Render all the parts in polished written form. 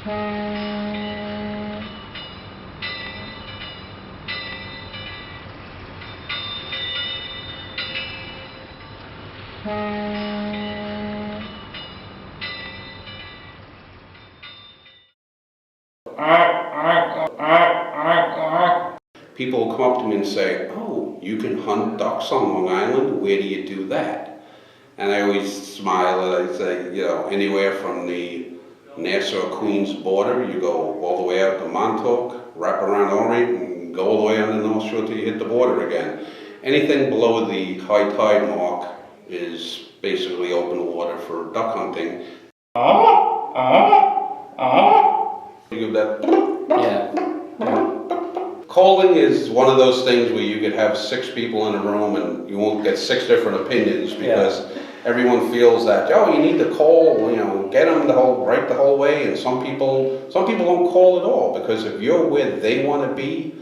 People come up to me and say, "Oh, you can hunt ducks on Long Island? Where do you do that?" And I always smile and I say, you know, anywhere from the Nassau-Queens border, you go all the way out to Montauk, wrap around Orient, and go all the way on the North Shore till you hit the border again. Anything below the high tide mark is basically open water for duck hunting. You give that. Yeah. Calling is one of those things where you could have 6 people in a room and you won't get 6 different opinions because everyone feels that, oh, you need to call, you know, get them the whole way, and some people don't call at all because if you're where they want to be,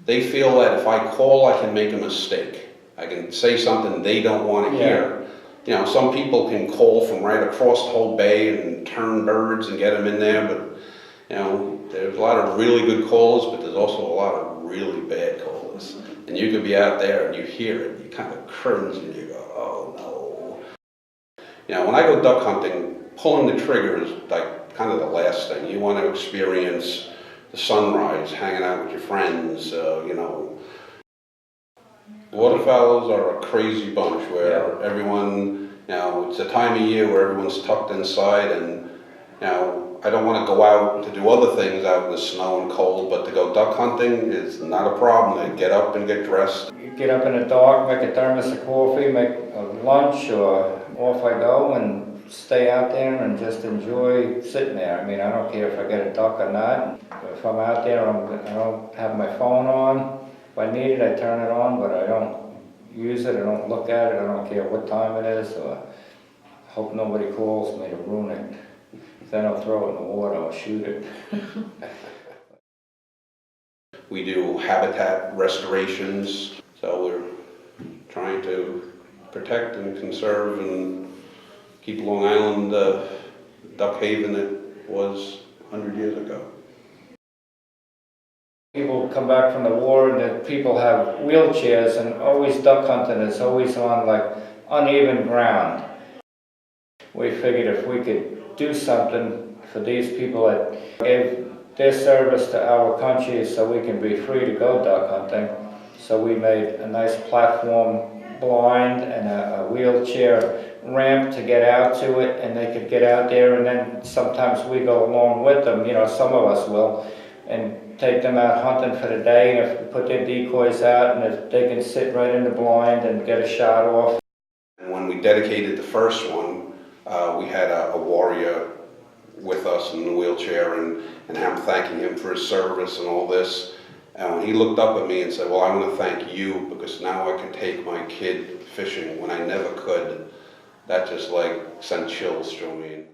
they feel that if I call, I can make a mistake. I can say something they don't want to hear. You know, some people can call from right across the whole bay and turn birds and get them in there, but you know, there's a lot of really good callers, but there's also a lot of really bad callers. And you could be out there and you hear it, you kind of cringe and you go, oh no. You know, when I go duck hunting, pulling the trigger is like kind of the last thing. You want to experience the sunrise, hanging out with your friends, you know. Waterfowlers are a crazy bunch where everyone, you know, it's a time of year where everyone's tucked inside and, you know, I don't want to go out to do other things out in the snow and cold, but to go duck hunting is not a problem. I get up and get dressed. You get up in the dark, make a thermos of coffee, make a lunch, or off I go and stay out there and just enjoy sitting there. I mean, I don't care if I get a duck or not. If I'm out there, I don't have my phone on. If I need it, I turn it on, but I don't use it, I don't look at it, I don't care what time it is, or hope nobody calls me to ruin it. Then I'll throw it in the water or shoot it. We do habitat restorations, so we're trying to protect and conserve and keep Long Island the duck haven it was 100 years ago. People come back from the war and the people have wheelchairs, and always duck hunting is always on like uneven ground. We figured if we could do something for these people that gave their service to our country so we can be free to go duck hunting. So we made a nice platform blind and a wheelchair ramp to get out to it, and they could get out there, and then sometimes we go along with them, you know, some of us will, and take them out hunting for the day, and if we put their decoys out, and if they can sit right in the blind and get a shot off. And when we dedicated the first one, we had a warrior with us in the wheelchair, and I'm thanking him for his service and all this. And when he looked up at me and said, well, I want to thank you because now I can take my kid fishing when I never could, that just like sent chills through me.